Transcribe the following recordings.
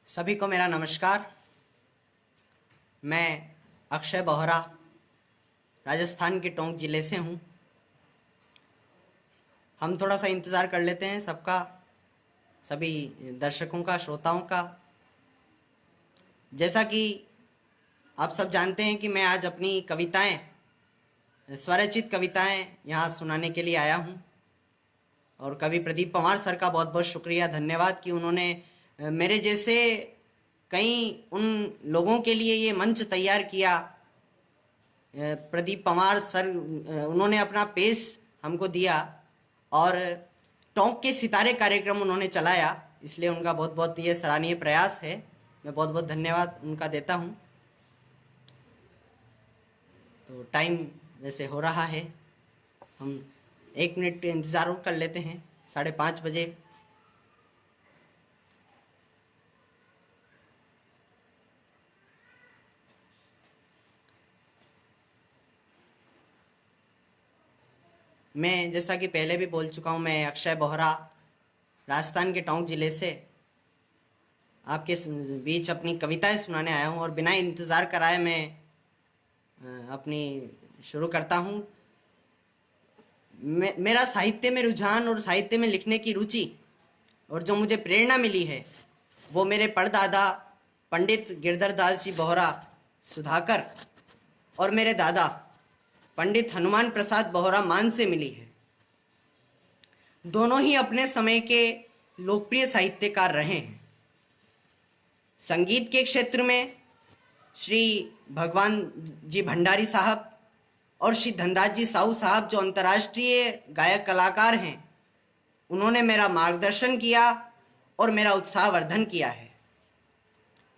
सभी को मेरा नमस्कार। मैं अक्षय बोहरा राजस्थान के टोंक ज़िले से हूँ। हम थोड़ा सा इंतज़ार कर लेते हैं सबका, सभी दर्शकों का, श्रोताओं का। जैसा कि आप सब जानते हैं कि मैं आज अपनी कविताएं, स्वरचित कविताएं यहाँ सुनाने के लिए आया हूँ। और कवि प्रदीप पंवार सर का बहुत बहुत शुक्रिया, धन्यवाद कि उन्होंने मेरे जैसे कई उन लोगों के लिए ये मंच तैयार किया। प्रदीप पंवार सर, उन्होंने अपना पेश हमको दिया और टोंक के सितारे कार्यक्रम उन्होंने चलाया, इसलिए उनका बहुत बहुत ये सराहनीय प्रयास है। मैं बहुत बहुत धन्यवाद उनका देता हूँ। तो टाइम वैसे हो रहा है, हम 1 मिनट इंतज़ार और कर लेते हैं। 5:30 बजे मैं, जैसा कि पहले भी बोल चुका हूँ, मैं अक्षय बोहरा राजस्थान के टोंक ज़िले से आपके बीच अपनी कविताएं सुनाने आया हूँ। और बिना इंतज़ार कराए मैं अपनी शुरू करता हूँ। मेरा साहित्य में रुझान और साहित्य में लिखने की रुचि और जो मुझे प्रेरणा मिली है वो मेरे परदादा पंडित गिरधर दास जी बोहरा सुधाकर और मेरे दादा पंडित हनुमान प्रसाद बोहरा मान से मिली है। दोनों ही अपने समय के लोकप्रिय साहित्यकार रहे हैं। संगीत के क्षेत्र में श्री भगवान जी भंडारी साहब और श्री धनराज जी साहू साहब, जो अंतर्राष्ट्रीय गायक कलाकार हैं, उन्होंने मेरा मार्गदर्शन किया और मेरा उत्साहवर्धन किया है।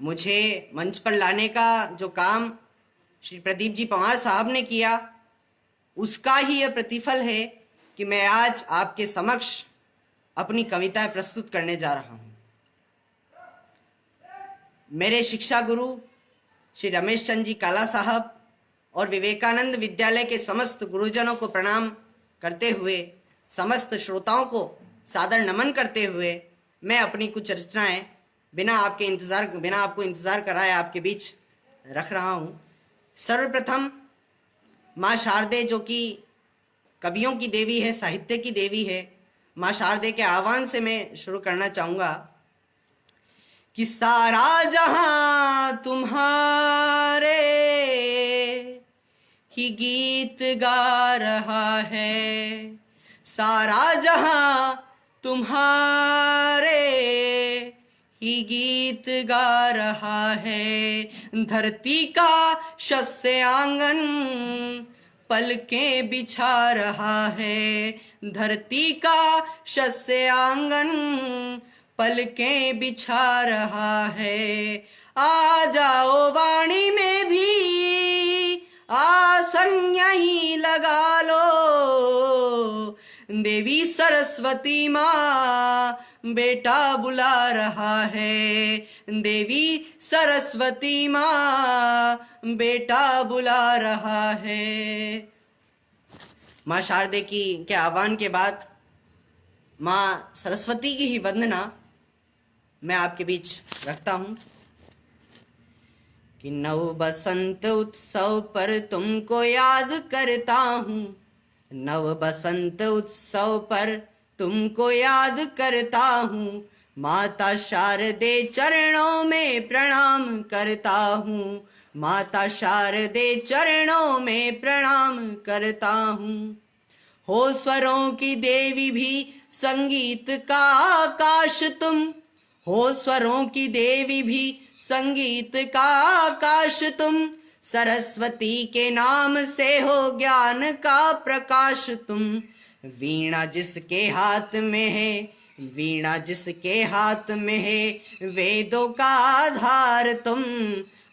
मुझे मंच पर लाने का जो काम श्री प्रदीप जी पंवार साहब ने किया, उसका ही यह प्रतिफल है कि मैं आज आपके समक्ष अपनी कविताएं प्रस्तुत करने जा रहा हूँ। मेरे शिक्षा गुरु श्री रमेश चंद जी काला साहब और विवेकानंद विद्यालय के समस्त गुरुजनों को प्रणाम करते हुए, समस्त श्रोताओं को सादर नमन करते हुए, मैं अपनी कुछ रचनाएं बिना आपको इंतज़ार कराए आपके बीच रख रहा हूँ। सर्वप्रथम माँ शारदे, जो कि कवियों की देवी है, साहित्य की देवी है, माँ शारदे के आह्वान से मैं शुरू करना चाहूँगा कि सारा जहां तुम्हारे ही गीत गा रहा है, सारा जहां तुम्हारे ही गीत गा रहा है। धरती का शस्य आंगन पलकें बिछा रहा है, धरती का शस्य आंगन पलकें बिछा रहा है। आ जाओ वाणी में भी आसन यहीं लगा लो, देवी सरस्वती माँ बेटा बुला रहा है, देवी सरस्वती माँ बेटा बुला रहा है। माँ शारदे के आह्वान के बाद माँ सरस्वती की ही वंदना मैं आपके बीच रखता हूँ कि नव बसंत उत्सव पर तुमको याद करता हूँ, नव बसंत उत्सव पर तुमको याद करता हूँ। माता शारदे चरणों में प्रणाम करता हूँ, माता शारदे चरणों में प्रणाम करता हूँ। हो स्वरों की देवी भी संगीत का आकाश तुम, हो स्वरों की देवी भी संगीत का आकाश तुम। सरस्वती के नाम से हो ज्ञान का प्रकाश तुम। वीणा जिसके हाथ में है, वीणा जिसके हाथ में है, वेदों का आधार तुम।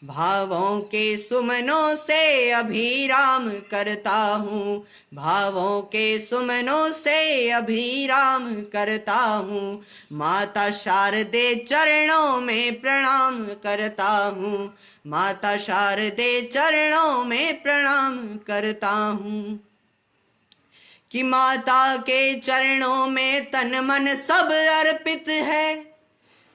भावों के सुमनों से अभिराम करता हूँ, भावों के सुमनों से अभिराम करता हूँ। माता शारदे चरणों में प्रणाम करता हूँ, माता शारदे चरणों में प्रणाम करता हूँ। कि माता के चरणों में तन मन सब अर्पित है,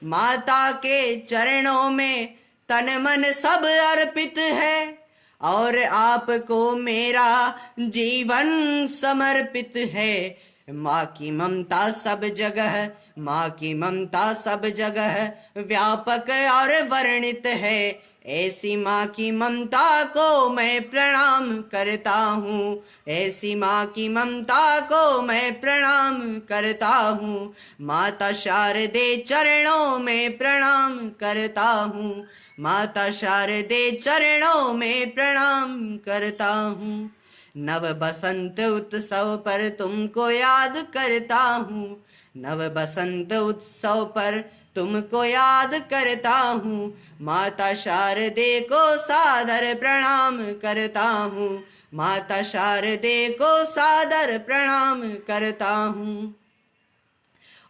माता के चरणों में तन मन सब अर्पित है, और आपको मेरा जीवन समर्पित है। माँ की ममता सब जगह, माँ की ममता सब जगह व्यापक और वर्णित है। ऐसी माँ की ममता को मैं प्रणाम करता हूँ, ऐसी माँ की ममता को मैं प्रणाम करता हूँ। माता शारदे चरणों में प्रणाम करता हूँ, माता शारदे चरणों में प्रणाम करता हूँ। नव बसंत उत्सव पर तुमको याद करता हूँ, नव बसंत उत्सव पर तुमको याद करता हूँ। माता शारदे को सादर प्रणाम करता हूँ, माता शारदे को सादर प्रणाम करता हूँ।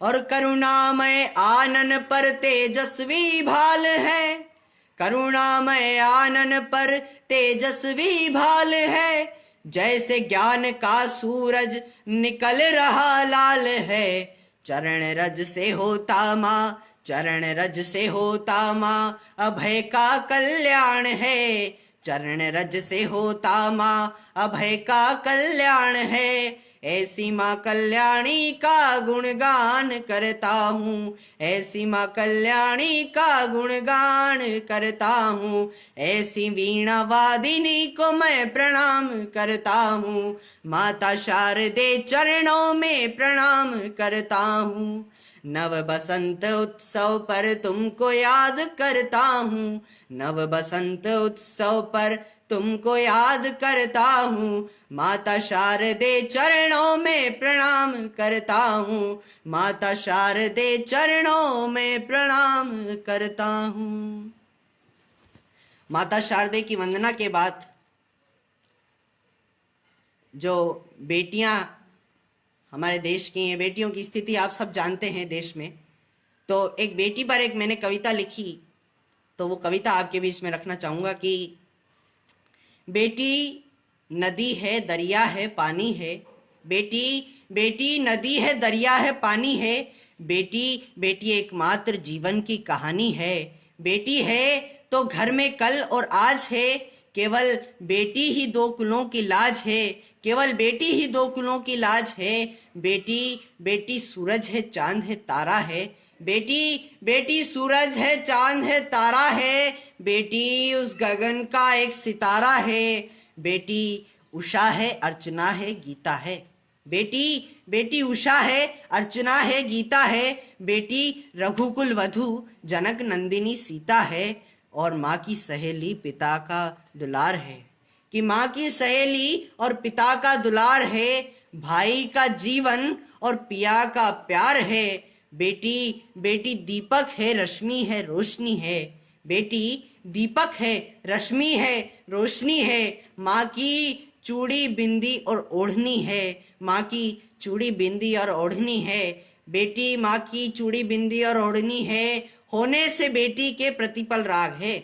और करुणामय आनन पर तेजस्वी भाल है, करुणामय आनन पर तेजस्वी भाल है। जैसे ज्ञान का सूरज निकल रहा लाल है, चरण रज से होता माँ, चरण रज से होता माँ अभय का कल्याण है, चरण रज से होता माँ अभय का कल्याण है। ऐसी माँ कल्याणी का गुणगान करता हूँ, ऐसी माँ कल्याणी का गुणगान करता हूँ। ऐसी वीणा वादिनी को मैं प्रणाम करता हूँ, माता शारदे चरणों में प्रणाम करता हूँ। नव बसंत उत्सव पर तुमको याद करता हूँ, नव बसंत उत्सव पर तुमको याद करता हूँ। माता शारदे चरणों में प्रणाम करता हूँ, माता शारदे चरणों में प्रणाम करता हूँ। माता शारदे की वंदना के बाद जो बेटियां हमारे देश की हैं, बेटियों की स्थिति आप सब जानते हैं देश में। तो एक बेटी पर एक मैंने कविता लिखी, तो वो कविता आपके बीच में रखना चाहूँगा कि बेटी नदी है, दरिया है, पानी है, बेटी बेटी नदी है, दरिया है, पानी है, बेटी बेटी एकमात्र जीवन की कहानी है। बेटी है तो घर में कल और आज है, केवल बेटी ही दो कुलों की लाज है, केवल बेटी ही दो कुलों की लाज है। बेटी बेटी सूरज है, चांद है, तारा है, बेटी बेटी सूरज है, चांद है, तारा है, बेटी उस गगन का एक सितारा है। बेटी उषा है, अर्चना है, गीता है, बेटी बेटी उषा है, अर्चना है, गीता है, बेटी रघुकुल वधु जनक नंदिनी सीता है, और माँ की सहेली पिता का दुलार है। कि माँ की सहेली और पिता का दुलार है, भाई का जीवन और पिया का प्यार है। बेटी बेटी दीपक है, रश्मि है, रोशनी है, बेटी दीपक है, रश्मि है, रोशनी है। माँ की चूड़ी बिंदी और ओढ़नी है, माँ की चूड़ी बिंदी और ओढ़नी है, बेटी माँ की चूड़ी बिंदी और ओढ़नी है। होने से बेटी के प्रतिपल राग है,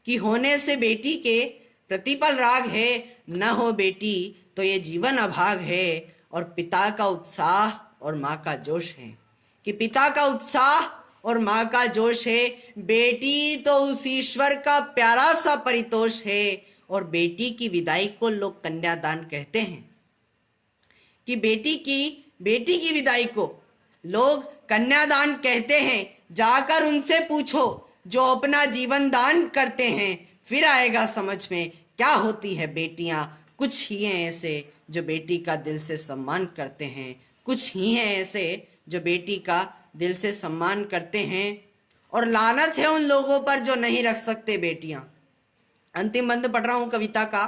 कि होने से बेटी के प्रतिपल राग है, न हो बेटी तो ये जीवन अभाग है। और पिता का उत्साह और माँ का जोश है, कि पिता का उत्साह और माँ का जोश है, बेटी तो उस ईश्वर का प्यारा सा परितोष है। और बेटी की विदाई को लोग कन्यादान कहते हैं, कि बेटी की विदाई को लोग कन्यादान कहते हैं। जाकर उनसे पूछो जो अपना जीवन दान करते हैं, फिर आएगा समझ में क्या होती है बेटियां। कुछ ही हैं ऐसे जो बेटी का दिल से सम्मान करते हैं, कुछ ही हैं ऐसे जो बेटी का दिल से सम्मान करते हैं। और लानत है उन लोगों पर जो नहीं रख सकते बेटियां। अंतिम बंद पढ़ रहा हूं कविता का,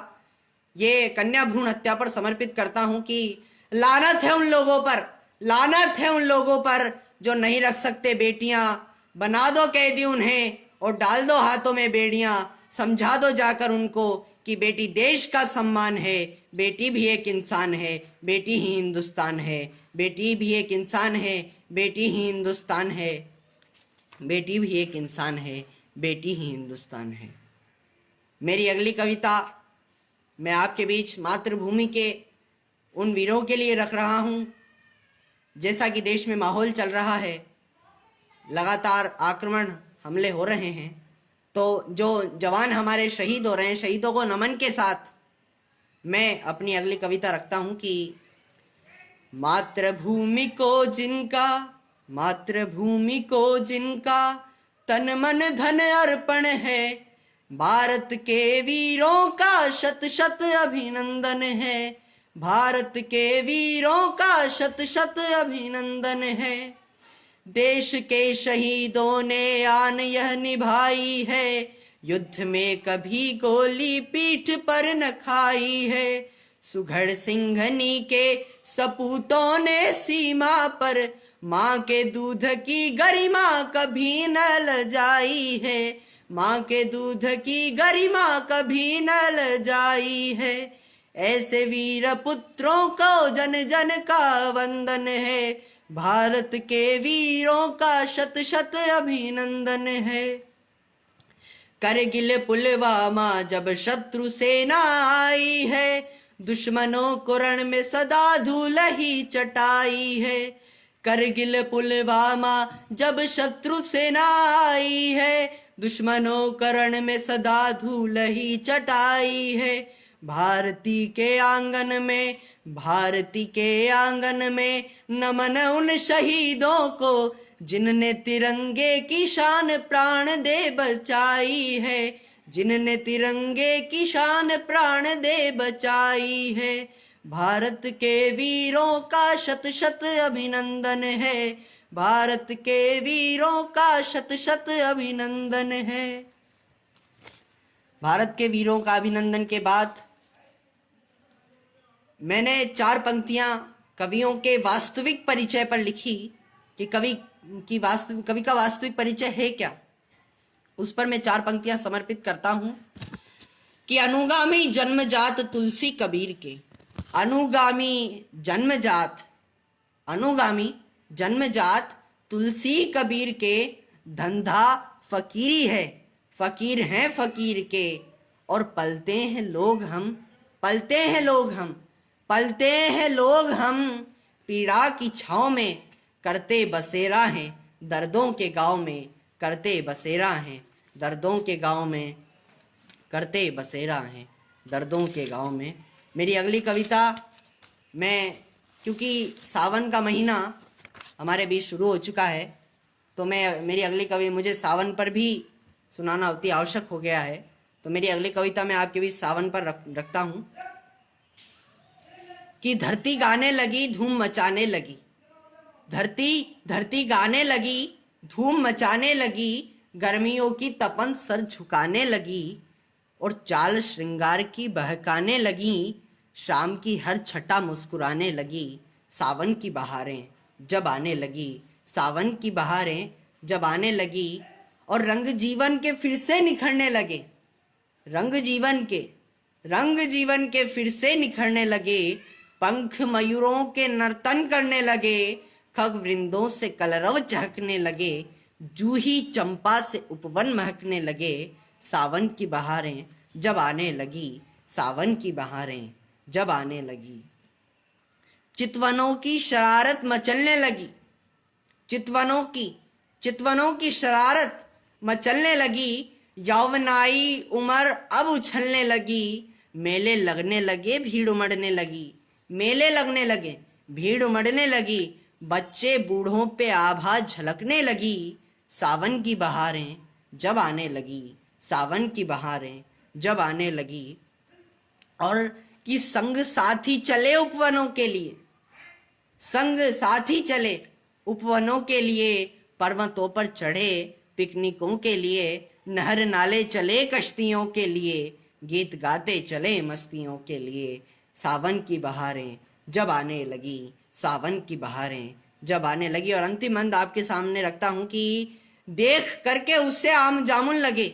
ये कन्या भ्रूण हत्या पर समर्पित करता हूं कि लानत है उन लोगों पर, लानत है उन लोगों पर जो नहीं रख सकते बेटियां। बना दो कैदी उन्हें और डाल दो हाथों में बेड़ियां, समझा दो जाकर उनको कि बेटी देश का सम्मान है, बेटी भी एक इंसान है, बेटी ही हिंदुस्तान है, बेटी भी एक इंसान है, बेटी ही हिंदुस्तान है, बेटी भी एक इंसान है, बेटी ही हिंदुस्तान है। मेरी अगली कविता मैं आपके बीच मातृभूमि के उन वीरों के लिए रख रहा हूँ। जैसा कि देश में माहौल चल रहा है, लगातार आक्रमण हमले हो रहे हैं, तो जो जवान हमारे शहीद हो रहे हैं, शहीदों को नमन के साथ मैं अपनी अगली कविता रखता हूँ कि मातृभूमि को जिनका तन मन धन अर्पण है, भारत के वीरों का शत शत अभिनंदन है, भारत के वीरों का शत शत अभिनंदन है। देश के शहीदों ने आन यह निभाई है, युद्ध में कभी गोली पीठ पर न खाई है। सुघड़ सिंघनी के सपूतों ने सीमा पर माँ के दूध की गरिमा कभी न लजाई है, माँ के दूध की गरिमा कभी न लजाई है। ऐसे वीर पुत्रों को जन जन का वंदन है, भारत के वीरों का शत शत अभिनंदन है। करगिल पुलवामा जब शत्रु सेना आई है, दुश्मनों को रण में सदा धूल ही चटाई है। करगिल पुलवामा जब शत्रु सेना आई है, दुश्मनों को रण में सदा धूल ही चटाई है। भारती के आंगन में नमन उन शहीदों को, जिनने तिरंगे की शान प्राण दे बचाई है, जिनने तिरंगे की शान प्राण दे बचाई है। भारत के वीरों का शत शत अभिनंदन है, भारत के वीरों का शत शत अभिनंदन है। भारत के वीरों का अभिनंदन के बाद मैंने 4 पंक्तियां कवियों के वास्तविक परिचय पर लिखी कि कवि का वास्तविक परिचय है क्या। उस पर मैं 4 पंक्तियां समर्पित करता हूं कि अनुगामी जन्मजात तुलसी कबीर के, अनुगामी जन्मजात तुलसी कबीर के, धंधा फकीरी है, फकीर हैं फकीर के, और पलते हैं लोग हम पीड़ा की छाँव में, करते बसेरा हैं दर्दों के गाँव में, करते बसेरा हैं दर्दों के गाँव में, करते बसेरा हैं दर्दों के गाँव में। मेरी अगली कविता क्योंकि सावन का महीना हमारे बीच शुरू हो चुका है, तो मेरी अगली कवि मुझे सावन पर भी सुनाना अति आवश्यक हो गया है, तो मेरी अगली कविता मैं आपके बीच सावन पर रखता हूँ कि धरती गाने लगी धूम मचाने लगी, धरती गाने लगी धूम मचाने लगी, गर्मियों की तपन सर झुकाने लगी, और चाल श्रृंगार की बहकाने लगी, शाम की हर छटा मुस्कुराने लगी। सावन की बहारें जब आने लगी, सावन की बहारें जब आने लगी, और रंग जीवन के फिर से निखरने लगे, रंग जीवन के फिर से निखरने लगे, पंख मयूरों के नर्तन करने लगे, खग वृंदों से कलरव चहकने लगे, जूही चंपा से उपवन महकने लगे। सावन की बहारें जब आने लगी, सावन की बहारें जब आने लगी, चितवनों की शरारत मचलने लगी, चितवनों की शरारत मचलने लगी, यौवनाई उम्र अब उछलने लगी, मेले लगने लगे भीड़ उमड़ने लगी, मेले लगने लगे भीड़ उमड़ने लगी, बच्चे बूढ़ों पे आभा झलकने लगी। सावन की बहारें जब आने लगी, सावन की बहारें जब आने लगी, और कि संग साथी चले उपवनों के लिए, संग साथी चले उपवनों के लिए, पर्वतों पर चढ़े पिकनिकों के लिए, नहर नाले चले कश्तियों के लिए, गीत गाते चले मस्तियों के लिए। सावन की बहारें जब आने लगी, सावन की बहारें जब आने लगी। और अंतिम अंत आपके सामने रखता हूँ कि देख करके उसे आम जामुन लगे,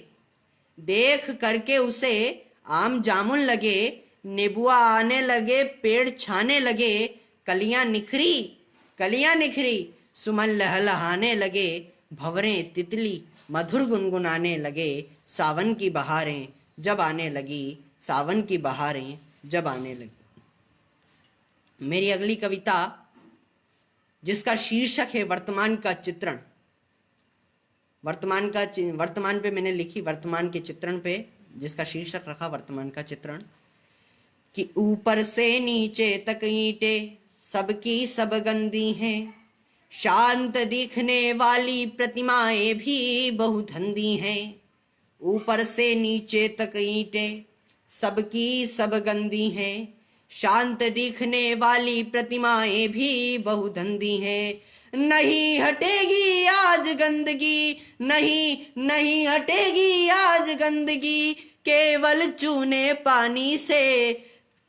देख करके उसे आम जामुन लगे, नेबुआ आने लगे पेड़ छाने लगे, कलियां निखरी सुमन लहलहाने लगे, भंवरें तितली मधुर गुनगुनाने लगे। सावन की बहारें जब आने लगी, सावन की बहारें जब आने लगी। मेरी अगली कविता जिसका शीर्षक है वर्तमान का चित्रण, वर्तमान पे मैंने लिखी, वर्तमान के चित्रण पे, जिसका शीर्षक रखा वर्तमान का चित्रण, कि ऊपर से नीचे तक ईंटें सबकी सब गंदी हैं, शांत दिखने वाली प्रतिमाएं भी बहुधंधी हैं। ऊपर से नीचे तक ईंटें सबकी सब गंदी हैं, शांत दिखने वाली प्रतिमाएं भी बहुधंधी हैं। नहीं हटेगी आज गंदगी, नहीं हटेगी आज गंदगी, केवल चूने पानी से।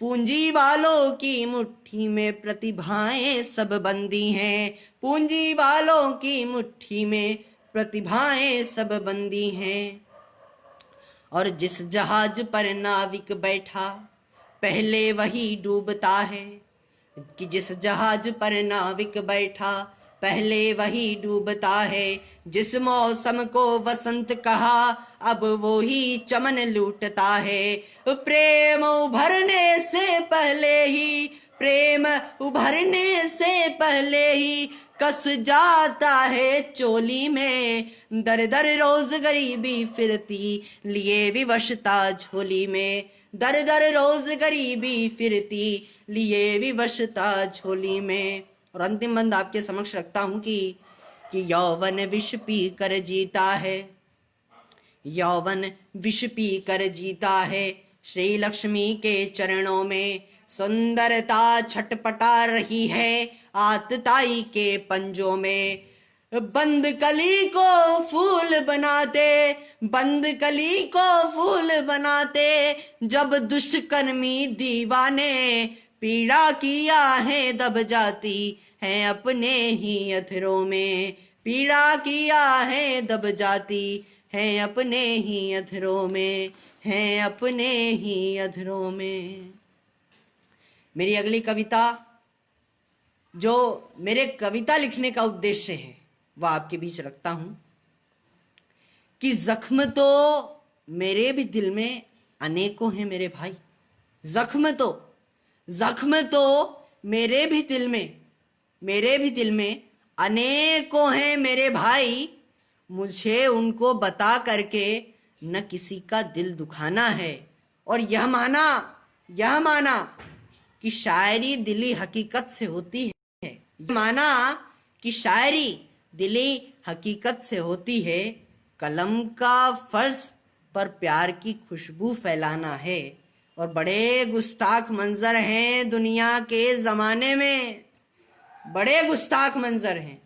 पूंजी वालों की मुट्ठी में प्रतिभाएं सब बंदी हैं, पूंजी वालों की मुट्ठी में प्रतिभाएं सब बंदी हैं। और जिस जहाज पर नाविक बैठा पहले वही डूबता है, कि जिस जहाज पर नाविक बैठा पहले वही डूबता है। जिस मौसम को वसंत कहा अब वो ही चमन लूटता है। प्रेम उभरने से पहले ही, प्रेम उभरने से पहले ही कस जाता है चोली में। दर दर रोज गरीबी फिरती लिए विवशता झोली में, दर दर रोज गरीबी फिरती लिए विवशता झोली में। और अंतिम बंद आपके समक्ष रखता हूं कि यौवन विष पी कर जीता है, यौवन विष पी कर जीता है। श्री लक्ष्मी के चरणों में सुंदरता छटपटा रही है आतताई के पंजों में। बंद कली को फूल बनाते, बंद कली को फूल बनाते, जब दुष्कर्मी दीवाने पीड़ा की आहें दब जाती हैं अपने ही अधरों में। पीड़ा की आहें दब जाती हैं अपने ही अधरों में, हैं अपने ही अधरों में। मेरी अगली कविता, जो मेरे कविता लिखने का उद्देश्य है, वह आपके बीच रखता हूं कि जख्म तो मेरे भी दिल में अनेकों हैं मेरे भाई। जख्म तो मेरे भी दिल में अनेकों हैं मेरे भाई। मुझे उनको बता करके न किसी का दिल दुखाना है, और यह माना कि शायरी दिली हकीकत से होती है, यह माना कि शायरी दिली हकीकत से होती है। कलम का फर्ज पर प्यार की खुशबू फैलाना है। और बड़े गुस्ताख मंजर हैं दुनिया के ज़माने में, बड़े गुस्ताख मंजर हैं,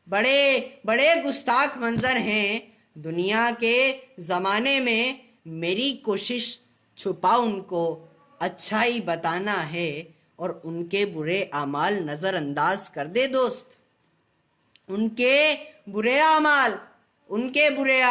बड़े गुस्ताख मंजर हैं दुनिया के ज़माने में। मेरी कोशिश छुपा उनको अच्छाई बताना है, और उनके बुरे आमाल नज़रअंदाज कर दे दोस्त। उनके बुरे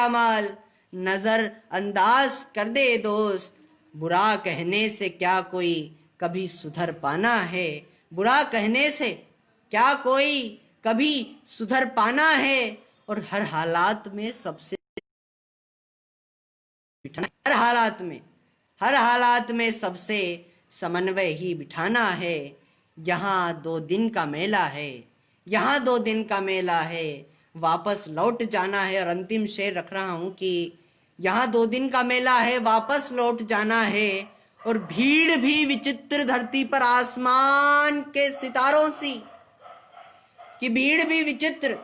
आमाल नज़रअंदाज कर दे दोस्त। बुरा कहने से क्या कोई कभी सुधर पाना है, बुरा कहने से क्या कोई कभी सुधर पाना है। और हर हालात में सबसे हर हालात में सबसे समन्वय ही बिठाना है। यहाँ 2 दिन का मेला है, वापस लौट जाना है। और अंतिम शेर रख रहा हूँ कि यहाँ 2 दिन का मेला है, वापस लौट जाना है। और भीड़ भी विचित्र धरती पर आसमान के सितारों सी, कि भीड़ भी विचित्र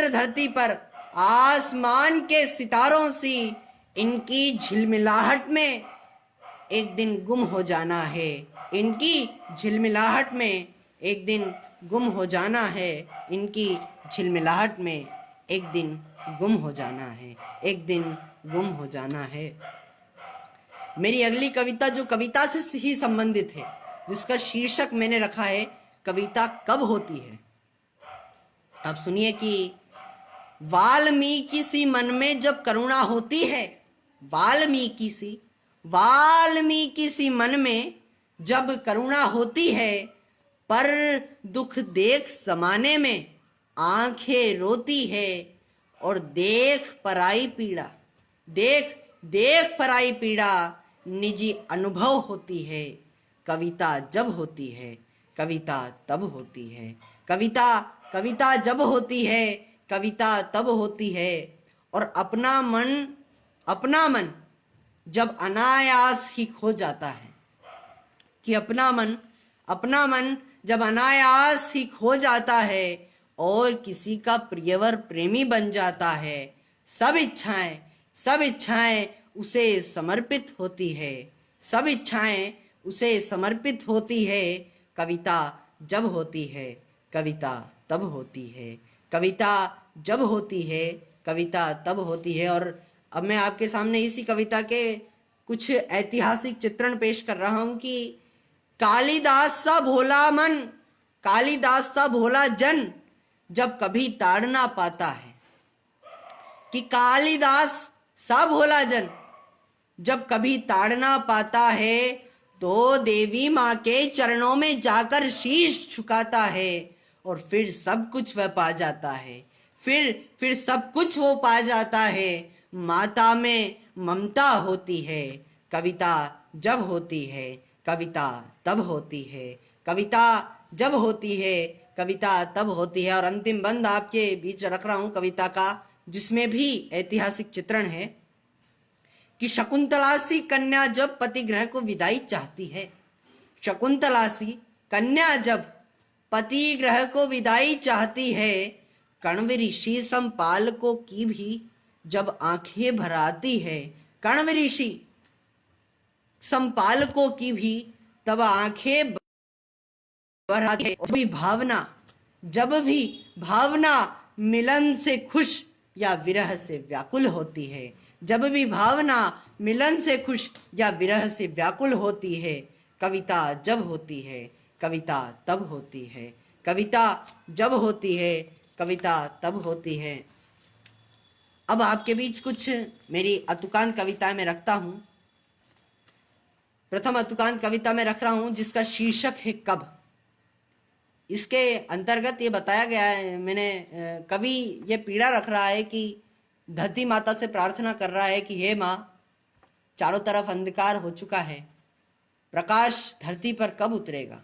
धरती पर आसमान के सितारों सी। इनकी झिलमिलाहट में एक दिन गुम हो जाना है, इनकी झिलमिलाहट में एक दिन गुम हो जाना है, इनकी झिलमिलाहट में एक दिन गुम हो जाना है, एक दिन गुम हो जाना है। मेरी अगली कविता जो कविता से ही संबंधित है, जिसका शीर्षक मैंने रखा है कविता कब होती है। आप सुनिए कि वाल्मीकि सी मन में जब करुणा होती है, वाल्मीकि सी मन में जब करुणा होती है, पर दुख देख ज़माने में आंखें रोती है। और देख पराई पीड़ा निजी अनुभव होती है। कविता जब होती है, कविता तब होती है, कविता जब होती है, कविता तब होती है। और अपना मन जब अनायास ही खो जाता है, कि अपना मन जब अनायास ही खो जाता है और किसी का प्रियवर प्रेमी बन जाता है, सब इच्छाएं उसे समर्पित होती है, सब इच्छाएं उसे समर्पित होती है। कविता जब होती है, कविता तब होती है, कविता जब होती है, कविता तब होती है। और अब मैं आपके सामने इसी कविता के कुछ ऐतिहासिक चित्रण पेश कर रहा हूं कि कालिदास सा भोला मन, कालिदास सा भोला जन जब कभी ताड़ ना पाता है, कि कालिदास सा भोला जन जब कभी ताड़ ना पाता है तो देवी माँ के चरणों में जाकर शीश झुकाता है और फिर सब कुछ वह पा जाता है, फिर सब कुछ वो पा जाता है। माता में ममता होती है, कविता जब होती है, कविता तब होती है, कविता जब होती है, कविता तब होती है। और अंतिम बंद आपके बीच रख रहा हूं कविता का, जिसमें भी ऐतिहासिक चित्रण है कि शकुंतला सी कन्या जब पतिगृह को विदाई चाहती है, शकुंतला सी कन्या जब पतिगृह को विदाई चाहती है, कण्व ऋषि संपालकों की भी जब आंखें भर आती है, कण्व ऋषि संपालकों की भी तब आंखें भर आती है। जब भी भावना मिलन से खुश या विरह से व्याकुल होती है, जब भी भावना मिलन से खुश या विरह से व्याकुल होती है, कविता जब होती है, कविता तब होती है, कविता जब होती है, कविता तब होती है। अब आपके बीच कुछ मेरी अतुकांत कविता में रखता हूं। प्रथम अतुकांत कविता में रख रहा हूं जिसका शीर्षक है कब। इसके अंतर्गत ये बताया गया है, मैंने कवि ये पीड़ा रख रहा है कि धरती माता से प्रार्थना कर रहा है कि हे माँ, चारों तरफ अंधकार हो चुका है, प्रकाश धरती पर कब उतरेगा,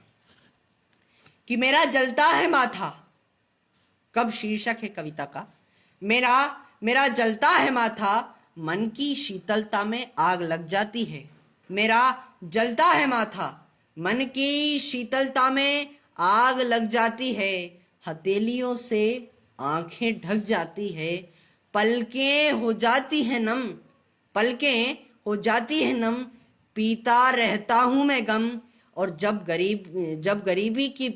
कि मेरा जलता है माथा। कब शीर्षक है कविता का, मेरा जलता है माथा, मन की शीतलता में आग लग जाती है। मेरा जलता है माथा, मन की शीतलता में आग लग जाती है, हथेलियों से आंखें ढक जाती है, पलकें हो जाती है नम, पलकें हो जाती है नम, पीता रहता हूँ मैं गम। और जब गरीबी की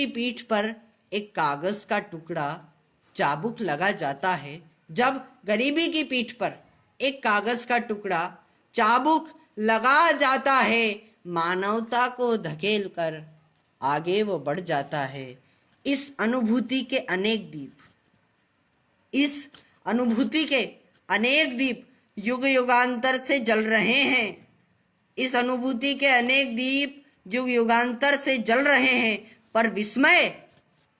पीठ पर एक कागज का टुकड़ा चाबुक लगा जाता है, जब गरीबी की पीठ पर एक कागज का टुकड़ा चाबुक लगा जाता है, मानवता को धकेल कर आगे वो बढ़ जाता है। इस अनुभूति के अनेक दीप युग युगांतर से जल रहे हैं, इस अनुभूति के अनेक दीप युग युगांतर से जल रहे हैं, पर विस्मय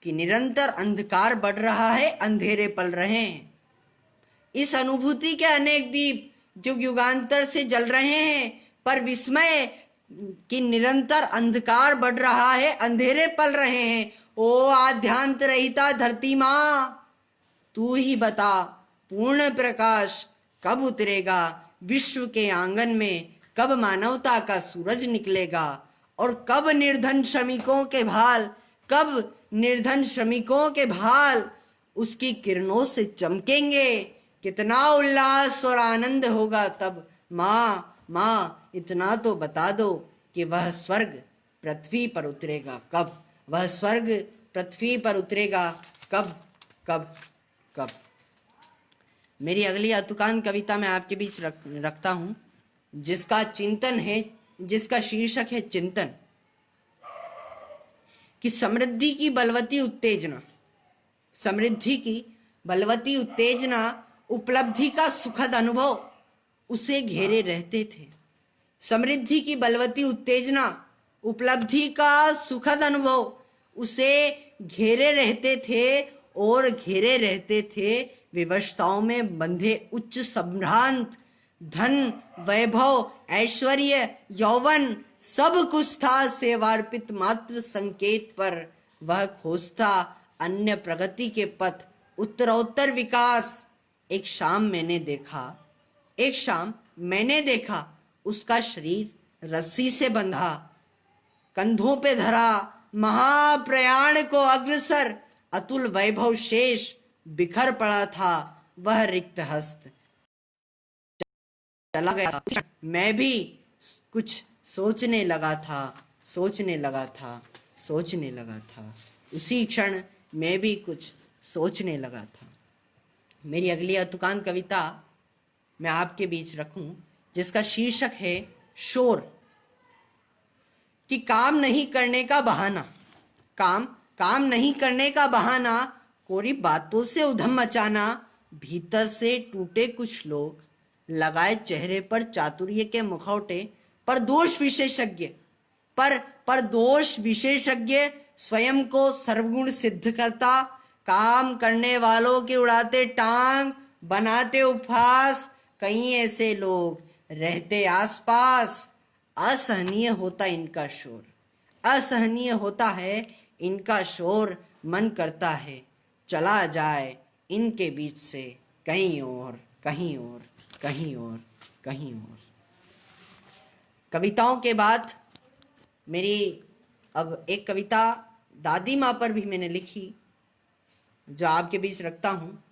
कि निरंतर अंधकार बढ़ रहा है, अंधेरे पल रहे हैं। इस अनुभूति के अनेक दीप युग युगांतर से जल रहे हैं, पर विस्मय कि निरंतर अंधकार बढ़ रहा है, अंधेरे पल रहे हैं। ओ आद्यांत रहिता धरती माँ, तू ही बता पूर्ण प्रकाश कब उतरेगा, विश्व के आंगन में कब मानवता का सूरज निकलेगा, और कब निर्धन श्रमिकों के भाल उसकी किरणों से चमकेंगे। कितना उल्लास और आनंद होगा तब। माँ इतना तो बता दो कि वह स्वर्ग पृथ्वी पर उतरेगा कब, वह स्वर्ग पृथ्वी पर उतरेगा कब कब कब। मेरी अगली अतुकांत कविता मैं आपके बीच रखता हूँ, जिसका शीर्षक है चिंतन। कि समृद्धि की बलवती उत्तेजना, उपलब्धि का सुखद अनुभव उसे घेरे रहते थे। समृद्धि की बलवती उत्तेजना, उपलब्धि का सुखद अनुभव उसे घेरे रहते थे, और घेरे रहते थे विवशताओं में बंधे उच्च संभ्रांत। धन, वैभव, ऐश्वर्य, यौवन सब कुछ था सेवार्पित मात्र संकेत पर। वह खोजता अन्य प्रगति के पथ, उत्तरोत्तर विकास। एक शाम मैंने देखा उसका शरीर रस्सी से बंधा, कंधों पे धरा महाप्रयाण को अग्रसर, अतुल वैभव शेष बिखर पड़ा था वह रिक्त हस्त। चला गया, मैं भी कुछ सोचने लगा था। उसी क्षण मैं भी कुछ सोचने लगा था। मेरी अगली अतुकांत कविता मैं आपके बीच रखूं, जिसका शीर्षक है शोर। कि काम नहीं करने का बहाना, कोरी बातों से उधम मचाना, भीतर से टूटे कुछ लोग, लगाए चेहरे पर चातुर्य के मुखौटे, पर दोष विशेषज्ञ स्वयं को सर्वगुण सिद्ध करता, काम करने वालों के उड़ाते टांग, बनाते उपहास, कई ऐसे लोग रहते आसपास। असहनीय होता है इनका शोर, मन करता है चला जाए इनके बीच से कहीं और। कविताओं के बाद मेरी अब एक कविता दादी माँ पर भी मैंने लिखी, जो आपके बीच रखता हूँ।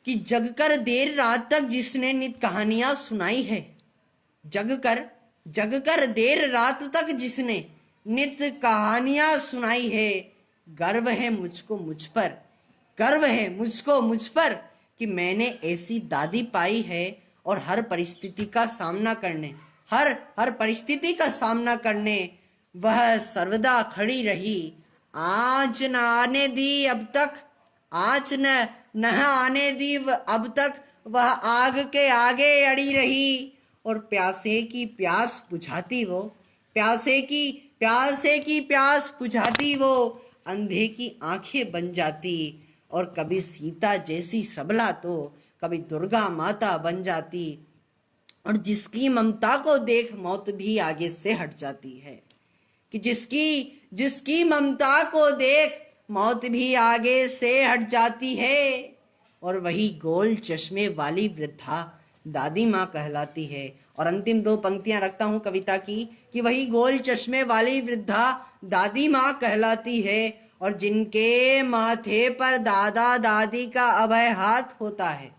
कि जगकर देर रात तक जिसने नित कहानियां सुनाई है, जगकर देर रात तक जिसने नित कहानियां सुनाई है, गर्व है मुझको मुझ पर कि मैंने ऐसी दादी पाई है, और हर परिस्थिति का सामना करने वह सर्वदा खड़ी रही। आँच न आने दी अब तक वह आग के आगे अड़ी रही, और प्यासे की प्यास बुझाती वो अंधे की आंखें बन जाती, और कभी सीता जैसी सबला तो कभी दुर्गा माता बन जाती, और जिसकी ममता को देख मौत भी आगे से हट जाती है। कि जिसकी ममता को देख मौत भी आगे से हट जाती है, और वही गोल चश्मे वाली वृद्धा दादी माँ कहलाती है। और अंतिम दो पंक्तियां रखता हूँ कविता की, कि वही गोल चश्मे वाली वृद्धा दादी माँ कहलाती है, और जिनके माथे पर दादा दादी का अभय हाथ होता है,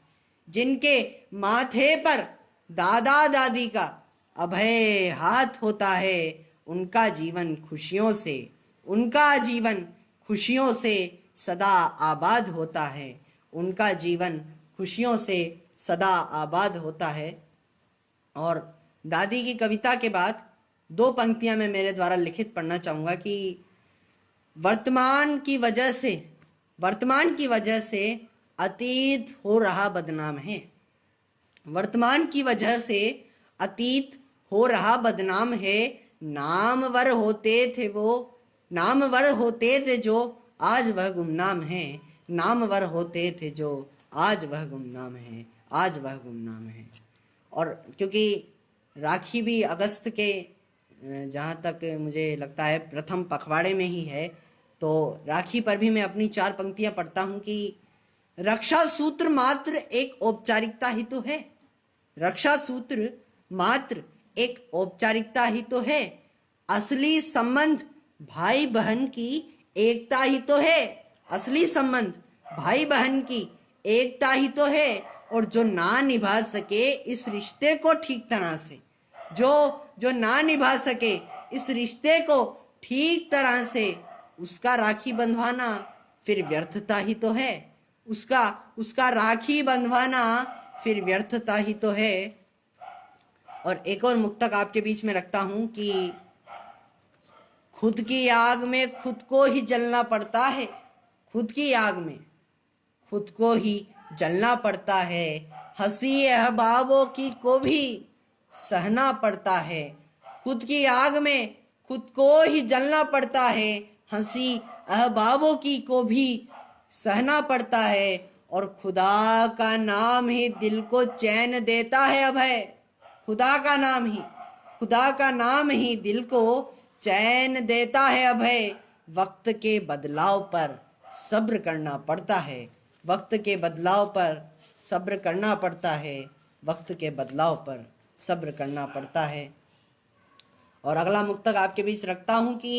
जिनके माथे पर दादा दादी का अभय हाथ होता है, उनका जीवन खुशियों से सदा आबाद होता है। और दादी की कविता के बाद दो पंक्तियां मैं मेरे द्वारा लिखित पढ़ना चाहूँगा। कि वर्तमान की वजह से अतीत हो रहा बदनाम है, नामवर होते थे जो आज वह गुमनाम है। और क्योंकि राखी भी अगस्त के जहाँ तक मुझे लगता है प्रथम पखवाड़े में ही है, तो राखी पर भी मैं अपनी 4 पंक्तियां पढ़ता हूँ। कि रक्षा सूत्र मात्र एक औपचारिकता ही तो है, असली संबंध भाई बहन की एकता ही तो है। और जो ना निभा सके इस रिश्ते को ठीक तरह से, उसका राखी बंधवाना फिर व्यर्थता ही तो है। और एक और मुक्तक आपके बीच में रखता हूँ। कि खुद की आग में खुद को ही जलना पड़ता है, हंसी अहबाबों की को भी सहना पड़ता है। खुद की आग में खुद को ही जलना पड़ता है, हंसी अहबाबों की को भी सहना पड़ता है। और खुदा का नाम ही दिल को चैन देता है अभय, खुदा का नाम ही दिल को चैन देता है अभय। वक्त के बदलाव पर सब्र करना पड़ता है, वक्त के बदलाव पर सब्र करना पड़ता है, वक्त के बदलाव पर सब्र करना पड़ता है। और अगला मुक्तक आपके बीच रखता हूँ कि